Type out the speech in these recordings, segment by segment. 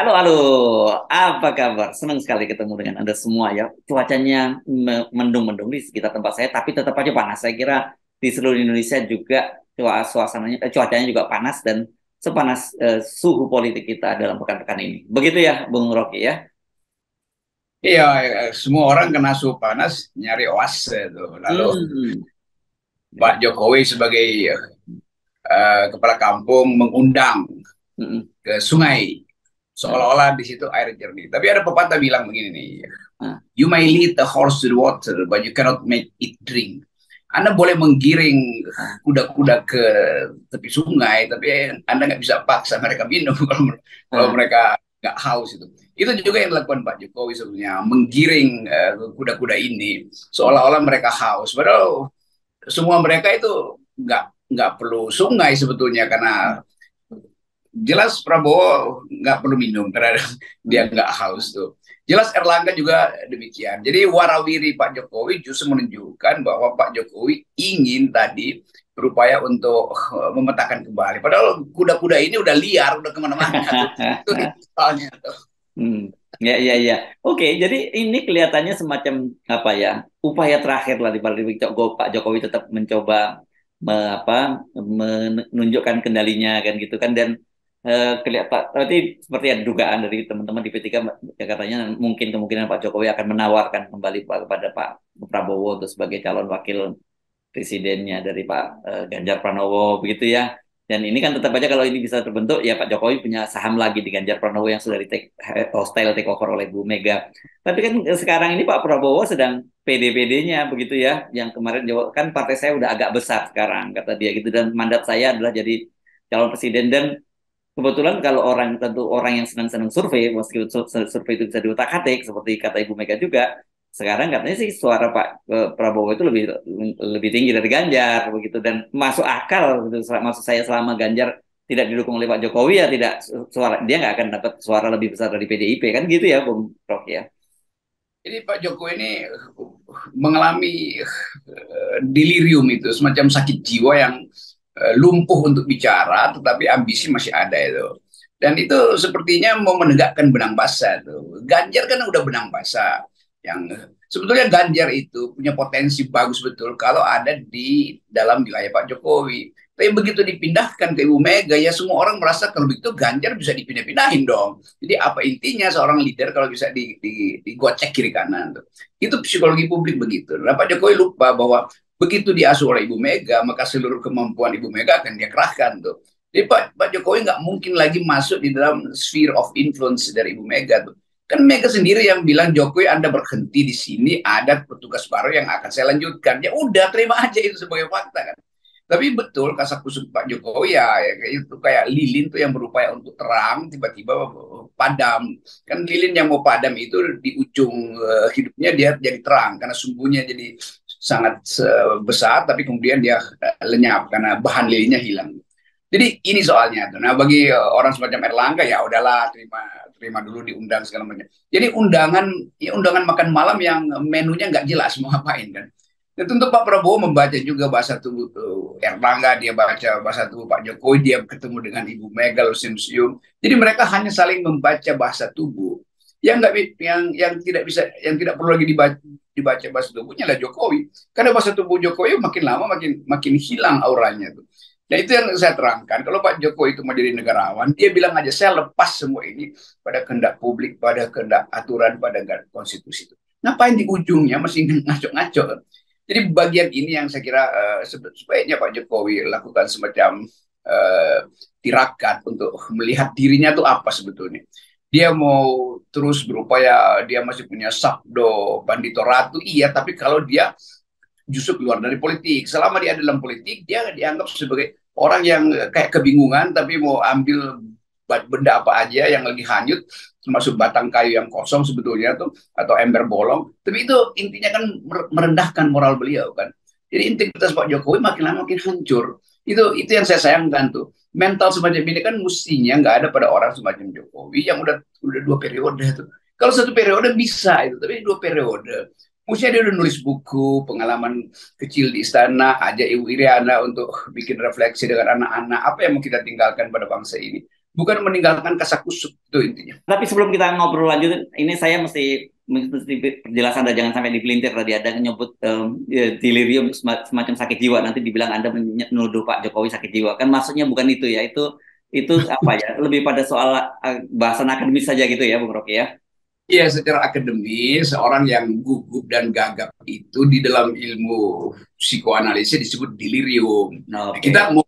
Halo, halo. Apa kabar? Senang sekali ketemu dengan Anda semua ya. Cuacanya mendung-mendung di sekitar tempat saya, tapi tetap aja panas. Saya kira di seluruh Indonesia juga suasananya, cuacanya juga panas dan sepanas suhu politik kita dalam pekan-pekan ini. Begitu ya, Bung Rocky ya. Iya, semua orang kena suhu panas nyari oase itu. Lalu Hmm. Pak Ya. Jokowi sebagai kepala kampung mengundang Mm-mm. ke sungai, Nah, seolah-olah di situ air jernih. Tapi ada pepatah bilang begini nih, nah. you may lead the horse to the water, but you cannot make it drink. Anda boleh menggiring Ah. kuda-kuda ke tepi sungai, tapi Anda nggak bisa paksa mereka minum kalau Ah. mereka nggak haus itu. Itu juga yang dilakukan Pak Jokowi sebenarnya, menggiring kuda-kuda ini seolah-olah mereka haus. Padahal semua mereka itu nggak perlu sungai sebetulnya karena jelas Prabowo nggak perlu minum karena dia Hmm. nggak haus tuh. Jelas Erlangga juga demikian. Jadi warawiri Pak Jokowi justru menunjukkan bahwa Pak Jokowi ingin tadi berupaya untuk memetakan kembali. Padahal kuda-kuda ini udah liar, udah kemana-mana tuh. Itu soalnya tuh. Hmm. Ya, ya, ya. Oke, jadi ini kelihatannya semacam apa ya? Upaya terakhir lah di balik Pak Jokowi tetap mencoba apa menunjukkan kendalinya kan gitu kan dan kelihatan berarti seperti ada dugaan dari teman-teman di P3 ya katanya mungkin kemungkinan Pak Jokowi akan menawarkan kembali kepada Pak Prabowo untuk sebagai calon wakil presidennya dari Pak Ganjar Pranowo begitu ya. Dan ini kan tetap aja kalau ini bisa terbentuk ya Pak Jokowi punya saham lagi di Ganjar Pranowo yang sudah di hostile takeover oleh Bu Mega. Tapi kan sekarang ini Pak Prabowo sedang PD-PD-nya begitu ya. Yang kemarin jawab kan partai saya udah agak besar sekarang kata dia gitu dan mandat saya adalah jadi calon presiden dan kebetulan kalau orang tentu orang yang senang-senang survei, meskipun survei itu bisa diutak-atik seperti kata Ibu Mega juga, sekarang katanya sih suara Pak Prabowo itu lebih lebih tinggi dari Ganjar begitu dan masuk akal gitu. Maksud saya selama Ganjar tidak didukung oleh Pak Jokowi ya tidak suara dia nggak akan dapat suara lebih besar dari PDIP kan gitu ya Bung Rok ya. Jadi Pak Jokowi ini mengalami delirium itu, semacam sakit jiwa yang lumpuh untuk bicara, tetapi ambisi masih ada itu. Dan itu sepertinya mau menegakkan benang basah tuh. Ganjar kan udah benang basah. Yang sebetulnya Ganjar itu punya potensi bagus betul kalau ada di dalam wilayah Pak Jokowi. Tapi begitu dipindahkan ke Ibu Mega, ya semua orang merasa kalau begitu Ganjar bisa dipindah-pindahin dong. Jadi apa intinya seorang leader kalau bisa digocek kiri kanan tuh. Itu psikologi publik begitu. Nah, Pak Jokowi lupa bahwa begitu diasuh oleh Ibu Mega, maka seluruh kemampuan Ibu Mega akan dia kerahkan tuh. Jadi Pak Jokowi nggak mungkin lagi masuk di dalam sphere of influence dari Ibu Mega tuh. Kan Mega sendiri yang bilang Jokowi Anda berhenti di sini ada petugas baru yang akan saya lanjutkan. Ya udah terima aja itu sebagai fakta kan. Tapi betul kasakusuk Pak Jokowi ya itu kayak lilin tuh yang berupaya untuk terang tiba-tiba padam. Kan lilin yang mau padam itu di ujung hidupnya dia jadi terang karena sumbunya jadi sangat besar tapi kemudian dia lenyap karena bahan lilinnya hilang. Jadi ini soalnya tuh. Nah, bagi orang semacam Erlangga ya udahlah terima terima dulu diundang segala macam. Jadi undangan ya undangan makan malam yang menunya nggak jelas mau ngapain kan. Dan tentu Pak Prabowo membaca juga bahasa tubuh Erlangga, dia baca bahasa tubuh Pak Jokowi, dia ketemu dengan Ibu Mega lalu senyum-senyum. Jadi mereka hanya saling membaca bahasa tubuh. Yang nggak yang tidak bisa yang tidak perlu lagi dibaca bahasa tubuhnya lah Jokowi. Karena bahasa tubuh Jokowi makin lama makin makin hilang auranya tuh. Nah itu yang saya terangkan. Kalau Pak Jokowi itu mau jadi negarawan, dia bilang aja saya lepas semua ini pada kehendak publik, pada kehendak aturan, pada konstitusi itu. Ngapain di ujungnya masih ngaco-ngaco? Jadi bagian ini yang saya kira sebaiknya Pak Jokowi lakukan semacam uh, tirakat untuk melihat dirinya tuh apa sebetulnya. Dia mau terus berupaya, dia masih punya sabdo bandito ratu, iya, tapi kalau dia justru keluar dari politik. Selama dia dalam politik, dia dianggap sebagai orang yang kayak kebingungan, tapi mau ambil benda apa aja yang lagi hanyut, termasuk batang kayu yang kosong sebetulnya tuh, atau ember bolong. Tapi itu intinya kan merendahkan moral beliau kan. Jadi integritas Pak Jokowi makin lama makin hancur. Itu yang saya sayangkan tuh. Mental semacam ini kan mestinya nggak ada pada orang semacam Jokowi yang udah 2 periode tuh. Kalau 1 periode bisa itu, tapi 2 periode. Mestinya dia udah nulis buku, pengalaman kecil di istana, aja Ibu Iriana untuk bikin refleksi dengan anak-anak, apa yang mau kita tinggalkan pada bangsa ini. bukan meninggalkan kasakusuk itu intinya. Tapi sebelum kita ngobrol lanjut, ini saya mesti penjelasan dan jangan sampai dipelintir tadi ada nyebut delirium semacam sakit jiwa nanti dibilang Anda menuduh Pak Jokowi sakit jiwa kan maksudnya bukan itu ya itu apa ya lebih pada soal bahasan akademis saja gitu ya Bung Rocky ya. Iya, secara akademis, seorang yang gugup dan gagap itu di dalam ilmu psikoanalisis disebut delirium. Nah, Oke. kita mau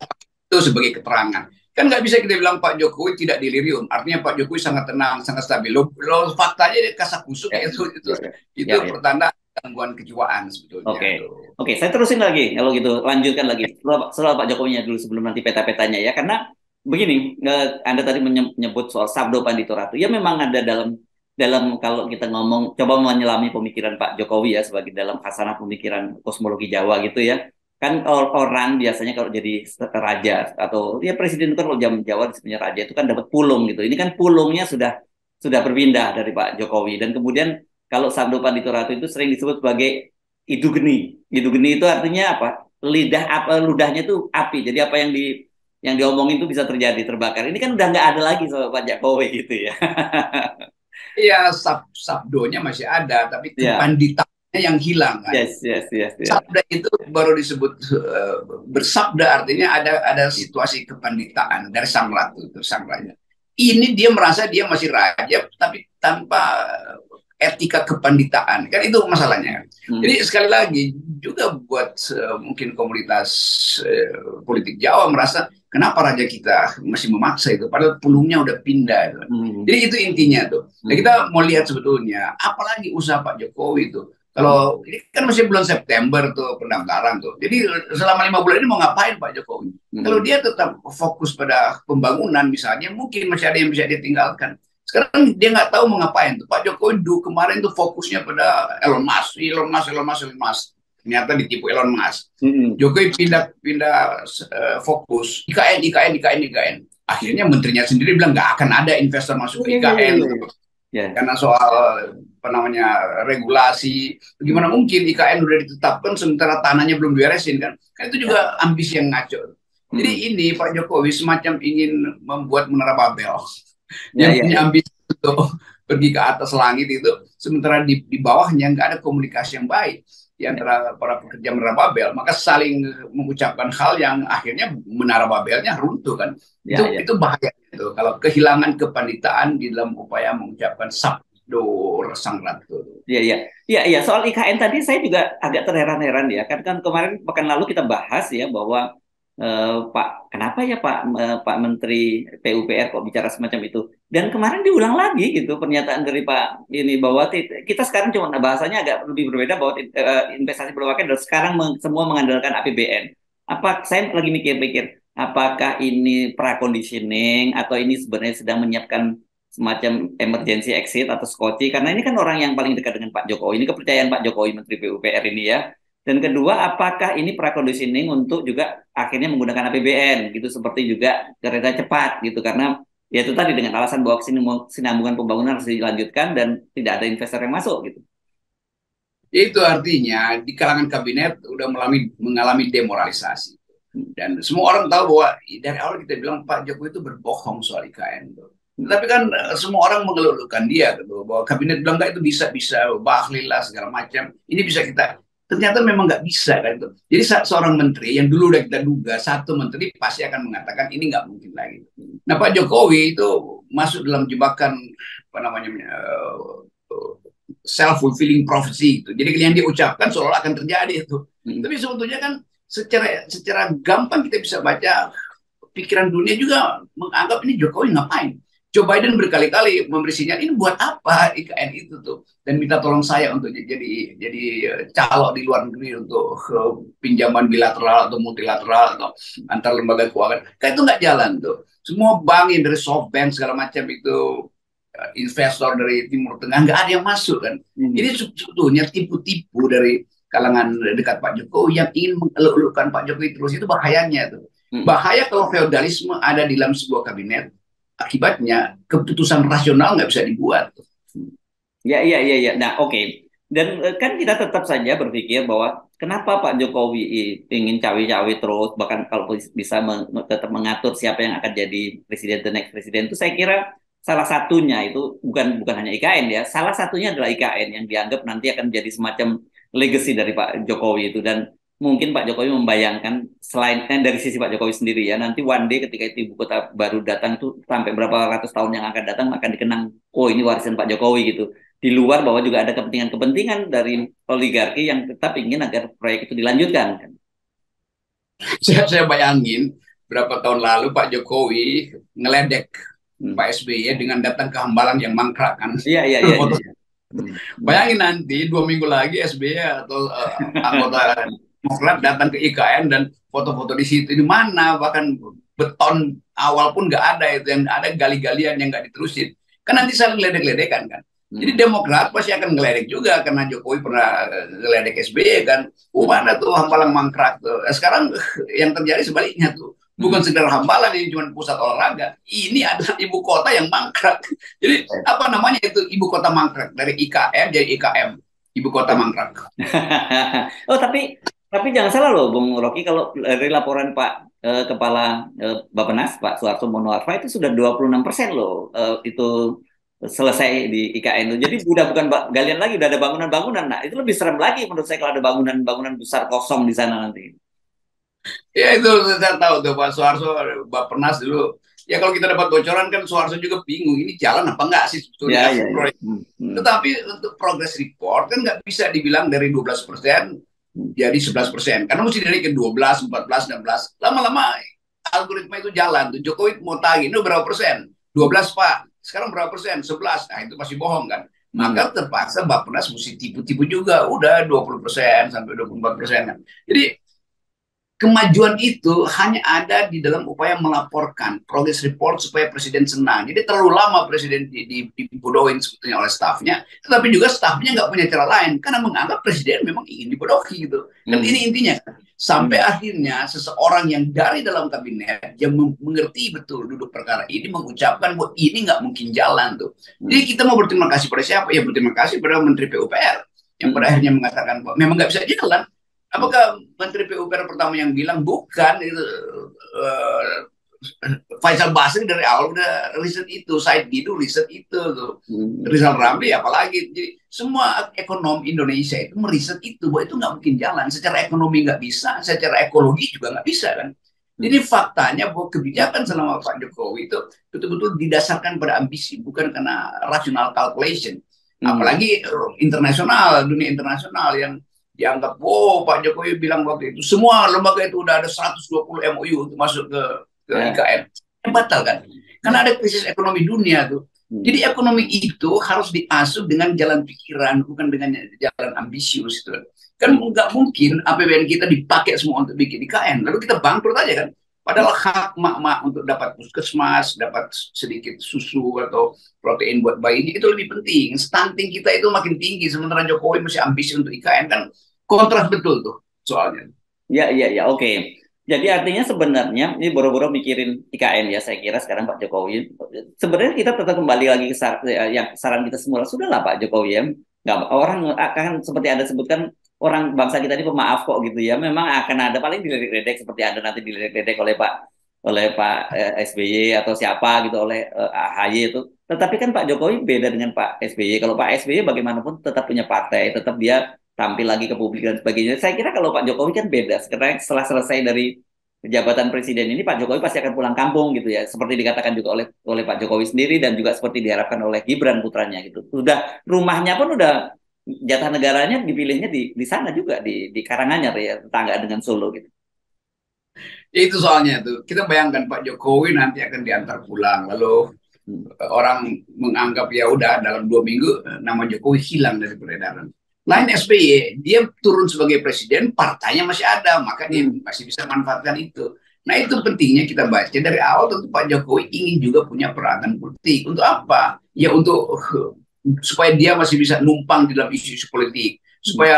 itu sebagai keterangan. Kan nggak bisa kita bilang Pak Jokowi tidak delirium. Artinya Pak Jokowi sangat tenang, sangat stabil. Lo faktanya dia kasakusuk Ya, itu ya, ya, itu ya, ya. pertanda gangguan kejiwaan sebetulnya Oke. tuh. Oke, saya terusin lagi kalau gitu, lanjutkan lagi. Setelah Pak Jokowinya dulu sebelum nanti peta-petanya ya. Karena begini, Anda tadi menyebut soal Sabdo Pandito Ratu. Ya memang ada dalam dalam kalau kita ngomong coba menyelami pemikiran Pak Jokowi ya sebagai dalam khasanah pemikiran kosmologi Jawa gitu ya. Kan orang biasanya kalau jadi raja atau ya presiden itu kan kalau zaman Jawa sebenarnya raja itu kan dapat pulung gitu. Ini kan pulungnya sudah berpindah dari Pak Jokowi dan kemudian kalau Sabdo Pandito Ratu itu sering disebut sebagai Idu geni. Idu geni itu artinya apa? Lidah apa ludahnya itu api. Jadi apa yang diomongin itu bisa terjadi terbakar. Ini kan udah nggak ada lagi sama Pak Jokowi gitu ya. Iya, sabdonya masih ada, tapi Ya, kepanditannya yang hilang kan. yes, yes, yes, ya. Sabda itu baru disebut bersabda artinya ada situasi kepanditaan dari sang ratu itu sang raja. Ini dia merasa dia masih raja tapi tanpa etika kepanditaan kan itu masalahnya. Jadi Hmm. sekali lagi juga buat mungkin komunitas politik Jawa merasa kenapa raja kita masih memaksa itu padahal pulungnya udah pindah itu. Hmm. Jadi itu intinya tuh. Nah, kita Hmm. mau lihat sebetulnya apalagi usaha Pak Jokowi itu kalau ini kan masih bulan September tuh pendaftaran tuh. Jadi selama 5 bulan ini mau ngapain Pak Jokowi? Kalau Hmm. dia tetap fokus pada pembangunan misalnya, mungkin masih ada yang bisa dia tinggalkan. Sekarang dia nggak tahu mau ngapain tuh. Pak Jokowi kemarin tuh fokusnya pada Elon Musk, Elon Musk, Elon Musk, Elon Musk. Ternyata ditipu Elon Musk. Hmm. Jokowi pindah fokus IKN, IKN, IKN, IKN. Akhirnya menterinya sendiri bilang nggak akan ada investor masuk Ya, ke ya, ya, IKN ya, ya. Ya. karena soal apa namanya regulasi. Bagaimana Hmm. mungkin IKN udah ditetapkan sementara tanahnya belum beresin kan? Kan itu Ya. juga ambisi yang ngaco. Jadi Hmm. ini Pak Jokowi semacam ingin membuat menara Babel. Ya, Dia ya, punya ya. ambisi untuk pergi ke atas langit itu, sementara di bawahnya nggak ada komunikasi yang baik di Ya, antara para pekerja menara Babel, maka saling mengucapkan hal yang akhirnya menara Babelnya runtuh kan. ya, ya. Itu bahaya itu kalau kehilangan kepanditaan di dalam upaya mengucapkan sabdo sang ratu. Iya, iya. Iya, iya. Soal IKN tadi saya juga agak terheran-heran ya. Kan kemarin pekan lalu kita bahas ya bahwa Pak, kenapa ya Pak Menteri PUPR kok bicara semacam itu? Dan kemarin diulang lagi gitu pernyataan dari Pak ini bahwa kita sekarang cuma bahasanya agak lebih berbeda bahwa investasi berbagai dan sekarang semua mengandalkan APBN. Apa saya lagi mikir-mikir apakah ini praconditioning atau ini sebenarnya sedang menyiapkan semacam emergency exit atau skoci karena ini kan orang yang paling dekat dengan Pak Jokowi ini kepercayaan Pak Jokowi Menteri PUPR ini ya dan kedua apakah ini praconditioning untuk juga akhirnya menggunakan APBN gitu seperti juga kereta cepat gitu karena ya itu tadi dengan alasan bahwa kesinambungan pembangunan harus dilanjutkan dan tidak ada investor yang masuk gitu. Itu artinya di kalangan kabinet udah mengalami demoralisasi. Dan semua orang tahu bahwa dari awal kita bilang Pak Jokowi itu berbohong soal IKN. Tapi kan semua orang mengeluhkan dia gitu, bahwa kabinet bilang nggak itu bisa bahlil lah segala macam. Ini bisa kita. Ternyata memang nggak bisa kan itu. Jadi seorang menteri yang dulu udah kita duga satu menteri pasti akan mengatakan ini nggak mungkin lagi. Nah Pak Jokowi itu masuk dalam jebakan apa namanya self fulfilling prophecy itu. Jadi yang dia ucapkan seolah akan terjadi itu. Hmm. Tapi sebetulnya kan secara gampang kita bisa baca pikiran dunia juga menganggap ini Jokowi ngapain. Joe Biden berkali-kali memberi sinyal ini buat apa IKN itu tuh dan minta tolong saya untuk jadi calo di luar negeri untuk pinjaman bilateral atau multilateral atau antar lembaga keuangan. Kayak itu nggak jalan tuh. Semua bank yang dari SoftBank segala macam itu investor dari Timur Tengah nggak ada yang masuk kan. Hmm. Jadi sebetulnya tipu-tipu dari kalangan dekat Pak Jokowi yang ingin mengeluk-elukkan Pak Jokowi terus itu bahayanya tuh. Hmm. Bahaya kalau feodalisme ada di dalam sebuah kabinet, akibatnya keputusan rasional nggak bisa dibuat. Ya, iya, iya, iya. Nah, oke. Dan kan kita tetap saja berpikir bahwa kenapa Pak Jokowi ingin cawe-cawe terus, bahkan kalau bisa tetap mengatur siapa yang akan jadi presiden, the next presiden itu saya kira salah satunya itu bukan hanya IKN ya, salah satunya adalah IKN yang dianggap nanti akan jadi semacam legacy dari Pak Jokowi itu. Dan mungkin Pak Jokowi membayangkan selain dari sisi Pak Jokowi sendiri ya, nanti one day ketika itu ibu kota baru datang itu sampai berapa ratus tahun yang akan datang akan dikenang, oh ini warisan Pak Jokowi gitu, di luar bahwa juga ada kepentingan-kepentingan dari oligarki yang tetap ingin agar proyek itu dilanjutkan kan. Saya bayangin berapa tahun lalu Pak Jokowi ngeledek Hmm. Pak SBY dengan datang ke Hambalang yang mangkrak kan. Iya, iya, iya, iya, iya. Hmm. Hmm. Bayangin nanti 2 minggu lagi SBY atau anggota Demokrat datang ke IKN dan foto-foto di situ, di mana bahkan beton awal pun nggak ada, itu yang ada gali-galian yang nggak diterusin, kan nanti saling ledek-ledekan kan. Jadi Hmm. Demokrat pasti akan ngeledek juga karena Jokowi pernah ngeledek SBY kan. Mana tuh Hambalang mangkrak tuh. Sekarang yang terjadi sebaliknya tuh. Bukan Hmm. sekedar Hambalang yang cuma pusat olahraga. Ini adalah ibu kota yang mangkrak. Jadi apa namanya itu ibu kota mangkrak, dari IKM jadi IKM, ibu kota mangkrak. Oh, tapi jangan salah loh Bung Rocky, kalau dari laporan Pak Kepala Bappenas Pak Suharto Monoarfa itu sudah 26% loh itu selesai di IKN itu. Jadi udah bukan galian lagi, udah ada bangunan-bangunan. Nah, itu lebih serem lagi menurut saya kalau ada bangunan-bangunan besar kosong di sana nanti. Ya itu saya tahu tuh Pak Soeharto, Bappenas dulu. Ya kalau kita dapat bocoran kan Soeharto juga bingung, ini jalan apa enggak sih Ya, sebetulnya ya, ya. proyek. Hmm, hmm, Tetapi untuk progress report kan nggak bisa dibilang dari 12% hmm, jadi 11%. Karena mesti dari ke 12, 14, 16. Lama-lama algoritma itu jalan. Tuh Jokowi mau tagih, itu berapa persen? 12 Pak. Sekarang berapa persen? 11. Nah itu masih bohong kan. hmm. Maka terpaksa Bappenas mesti tipu-tipu juga. Udah 20% sampai 24% kan. Jadi kemajuan itu hanya ada di dalam upaya melaporkan progress report supaya presiden senang. Jadi terlalu lama presiden dibodohin sebetulnya oleh stafnya, tetapi juga stafnya nggak punya cara lain karena menganggap presiden memang ingin dibodohi gitu. Kan Hmm. ini intinya. Sampai Hmm. akhirnya seseorang yang dari dalam kabinet yang mengerti betul duduk perkara ini mengucapkan bahwa ini nggak mungkin jalan tuh. Jadi Hmm. kita mau berterima kasih pada siapa? Ya berterima kasih pada Menteri PUPR yang pada Hmm. akhirnya mengatakan bahwa memang nggak bisa jalan. Hmm. Apakah Menteri PUPR pertama yang bilang bukan itu uh, Faisal Basri dari awal udah riset itu, Said Didu riset itu tuh. Hmm. Rizal Ramli apalagi. Jadi semua ekonom Indonesia itu meriset itu bahwa itu nggak mungkin jalan. Secara ekonomi nggak bisa, secara ekologi juga nggak bisa kan. Jadi Hmm. faktanya bahwa kebijakan selama Pak Jokowi itu betul-betul didasarkan pada ambisi, bukan karena rational calculation. Hmm. Apalagi internasional, dunia internasional yang dianggap, oh Pak Jokowi bilang waktu itu semua lembaga itu udah ada 120 MOU untuk masuk ke Ya, IKN. Batal kan? Karena ya. ada krisis ekonomi dunia tuh. Hmm. Jadi ekonomi itu harus diasuh dengan jalan pikiran, bukan dengan jalan ambisius itu. Kan Hmm. nggak mungkin APBN kita dipakai semua untuk bikin IKN, lalu kita bangkrut aja kan. Padahal hak mak-mak untuk dapat puskesmas, dapat sedikit susu atau protein buat bayinya itu lebih penting. Stunting kita itu makin tinggi, sementara Jokowi masih ambisi untuk IKN kan kontras betul tuh soalnya. Ya, ya, ya, oke. Jadi artinya sebenarnya ini boro-boro mikirin IKN ya, saya kira sekarang Pak Jokowi. Sebenarnya kita tetap kembali lagi ke yang saran kita semula. Sudahlah Pak Jokowi ya, nggak orang akan seperti Anda sebutkan, orang bangsa kita ini pemaaf kok gitu ya. Memang akan ada paling dilirik-lirik seperti Anda nanti dilirik-lirik oleh Pak SBY atau siapa gitu, oleh AHY itu. Tetapi kan Pak Jokowi beda dengan Pak SBY. Kalau Pak SBY bagaimanapun tetap punya partai, tetap dia tampil lagi ke publik dan sebagainya. Saya kira kalau Pak Jokowi kan beda. Sekarang setelah selesai dari jabatan presiden ini, Pak Jokowi pasti akan pulang kampung gitu ya. Seperti dikatakan juga oleh oleh Pak Jokowi sendiri dan juga seperti diharapkan oleh Gibran putranya gitu. Sudah rumahnya pun udah jatah negaranya dipilihnya di sana juga di Karanganyar ya, tetangga dengan Solo gitu. Ya, itu soalnya tuh. Kita bayangkan Pak Jokowi nanti akan diantar pulang, lalu Hmm. orang menganggap ya udah dalam 2 minggu nama Jokowi hilang dari peredaran. Lain SBY, dia turun sebagai presiden, partainya masih ada, maka dia Hmm. masih bisa manfaatkan itu. Nah itu pentingnya kita baca dari awal, tentu Pak Jokowi ingin juga punya peranan politik. Untuk apa? Ya untuk supaya dia masih bisa numpang di dalam isu-isu politik. Hmm. Supaya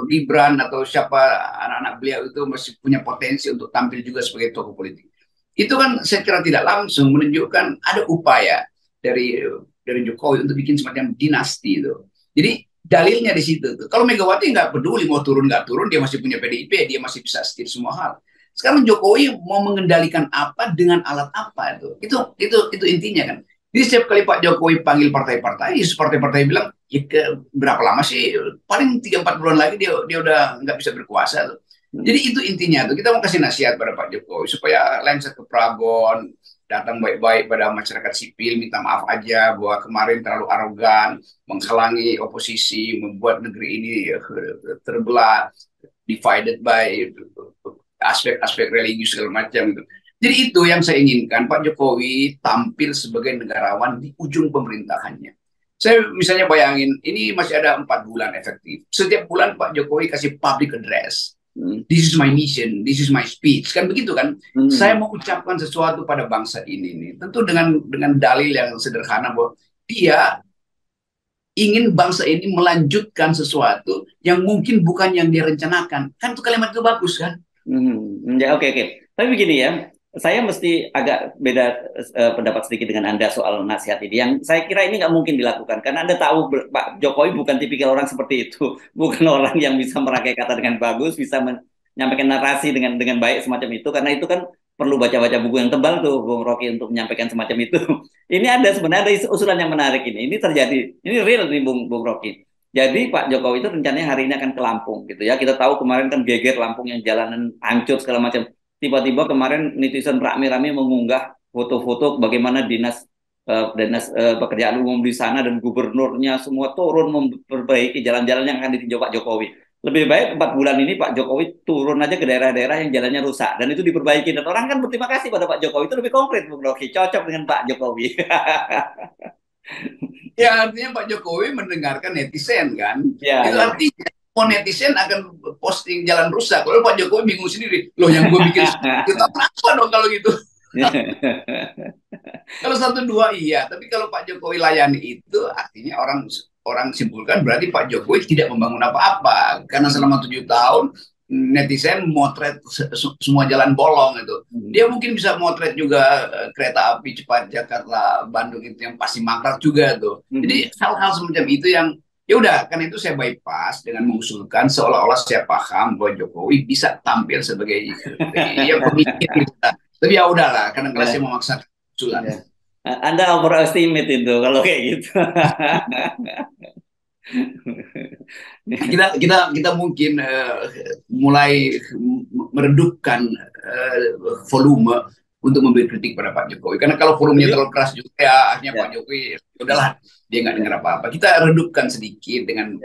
Gibran atau siapa anak-anak beliau itu masih punya potensi untuk tampil juga sebagai tokoh politik. Itu kan secara tidak langsung menunjukkan ada upaya dari Jokowi untuk bikin semacam dinasti itu. Jadi dalilnya di situ tuh. Kalau Megawati nggak peduli mau turun nggak turun, dia masih punya PDIP, dia masih bisa setir semua hal. Sekarang Jokowi mau mengendalikan apa dengan alat apa itu? Itu intinya kan. Jadi setiap kali Pak Jokowi panggil partai-partai, partai-partai bilang, ya berapa lama sih? Paling 3-4 bulan lagi dia udah nggak bisa berkuasa tuh. Jadi itu intinya tuh. Kita mau kasih nasihat pada Pak Jokowi supaya lengser ke Pragon, datang baik-baik pada masyarakat sipil, minta maaf aja bahwa kemarin terlalu arogan, menghalangi oposisi, membuat negeri ini terbelah, divided by aspek-aspek religius segala macam itu. Jadi itu yang saya inginkan, Pak Jokowi tampil sebagai negarawan di ujung pemerintahannya. Saya misalnya bayangin, ini masih ada 4 bulan efektif. Setiap bulan Pak Jokowi kasih public address. This is my mission, this is my speech, kan begitu kan? Saya mau ucapkan sesuatu pada bangsa ini nih, tentu dengan dalil yang sederhana bahwa dia ingin bangsa ini melanjutkan sesuatu yang mungkin bukan yang dia rencanakan. Kan itu kalimat itu bagus kan? Ya, oke. Tapi begini ya, saya mesti agak beda pendapat sedikit dengan Anda soal nasihat ini. Yang saya kira ini nggak mungkin dilakukan, karena Anda tahu Pak Jokowi bukan tipikal orang seperti itu, bukan orang yang bisa merangkai kata dengan bagus, bisa menyampaikan narasi dengan baik semacam itu, karena itu kan perlu baca-baca buku yang tebal tuh, Bung Rocky, untuk menyampaikan semacam itu. Ini sebenarnya ada usulan yang menarik ini. Ini terjadi, ini real nih, Bung Rocky. Jadi Pak Jokowi itu rencananya hari ini akan ke Lampung gitu ya. Kita tahu kemarin kan geger Lampung yang jalanan hancur segala macam. Tiba-tiba kemarin netizen rame-rame mengunggah foto-foto bagaimana dinas pekerjaan umum di sana dan gubernurnya semua turun memperbaiki jalan-jalan yang akan ditinjau Pak Jokowi. Lebih baik 4 bulan ini Pak Jokowi turun aja ke daerah-daerah yang jalannya rusak dan itu diperbaiki, dan orang kan berterima kasih pada Pak Jokowi. Itu lebih konkret, Bung Rocky, cocok dengan Pak Jokowi. Ya artinya Pak Jokowi mendengarkan netizen kan. Ya, Itu ya. artinya mau netizen akan posting jalan rusak. Kalau Pak Jokowi bingung sendiri, loh yang gue bikin kita kenapa dong kalau gitu? Kalau 1 2 iya, tapi kalau Pak Jokowi layani itu artinya orang simpulkan berarti Pak Jokowi tidak membangun apa-apa karena selama 7 tahun netizen motret semua jalan bolong itu. Dia mungkin bisa motret juga kereta api cepat Jakarta Bandung itu yang pasti mangkrak juga tuh. Jadi hal-hal semacam itu yang ya udah, karena itu saya bypass dengan mengusulkan seolah-olah saya paham bahwa Jokowi bisa tampil sebagai ya pemikir kita. Tapi ya udahlah, kadang-kadang saya memaksakan usulan. Anda overestimate itu kalau kayak gitu. kita mungkin mulai meredupkan volume untuk memberi kritik pada Pak Jokowi. Karena kalau volumenya terlalu keras juga ya akhirnya Pak Jokowi udahlah dia nggak dengar apa-apa. Kita redupkan sedikit dengan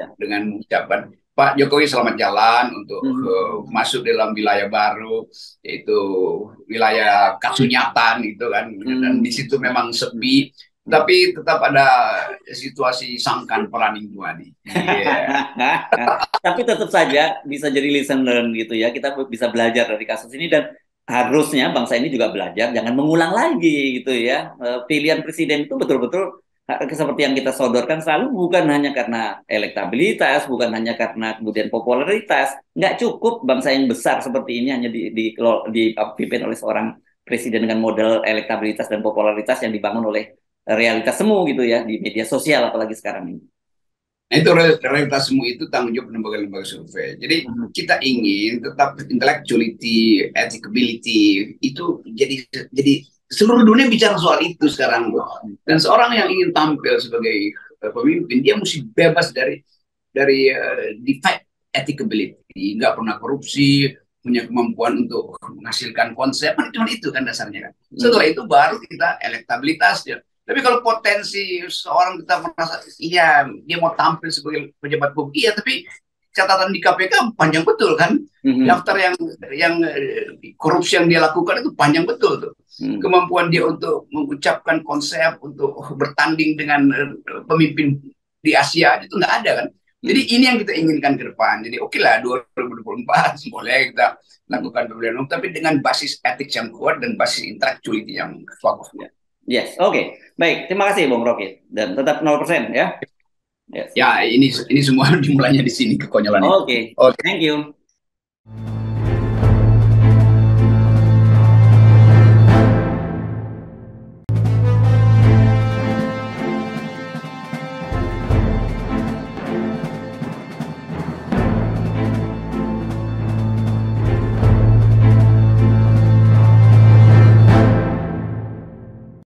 mengucapkan Pak Jokowi selamat jalan untuk masuk dalam wilayah baru, yaitu wilayah Kasunyatan gitu kan. Dan di situ memang sepi, tapi tetap ada situasi Sangkan Peraning Buani. Tapi tetap saja bisa jadi lesson learn gitu ya. Kita bisa belajar dari kasus ini dan harusnya bangsa ini juga belajar jangan mengulang lagi gitu ya. Pilihan presiden itu betul-betul seperti yang kita sodorkan selalu bukan hanya karena elektabilitas, bukan hanya karena kemudian popularitas. Nggak cukup bangsa yang besar seperti ini hanya dipimpin oleh seorang presiden dengan model elektabilitas dan popularitas yang dibangun oleh realitas semu gitu ya di media sosial apalagi sekarang ini. Nah itu realitas semu itu tanggung jawab lembaga-lembaga survei. Jadi kita ingin tetap intellectuality, ethicability itu jadi seluruh dunia bicara soal itu sekarang. Dan seorang yang ingin tampil sebagai pemimpin dia mesti bebas dari defect ethicability, nggak pernah korupsi, punya kemampuan untuk menghasilkan konsep, cuma itu kan dasarnya kan. Setelah itu baru kita elektabilitasnya. Tapi kalau potensi seorang kita merasa iya dia mau tampil sebagai pejabat publik, iya, tapi catatan di KPK panjang betul kan, daftar yang korupsi yang dia lakukan itu panjang betul tuh. Kemampuan dia untuk mengucapkan konsep, untuk bertanding dengan pemimpin di Asia itu nggak ada kan. Jadi ini yang kita inginkan ke depan. Jadi oke lah 2024 boleh kita lakukan pemilihan umum, tapi dengan basis etik yang kuat dan basis intellectuality yang bagus. Yes, oke. Baik, terima kasih Bung Rocky. Dan tetap 0% ya. Yes. Ya, ini semua dimulainya di sini kekonyolan. Oke. Thank you.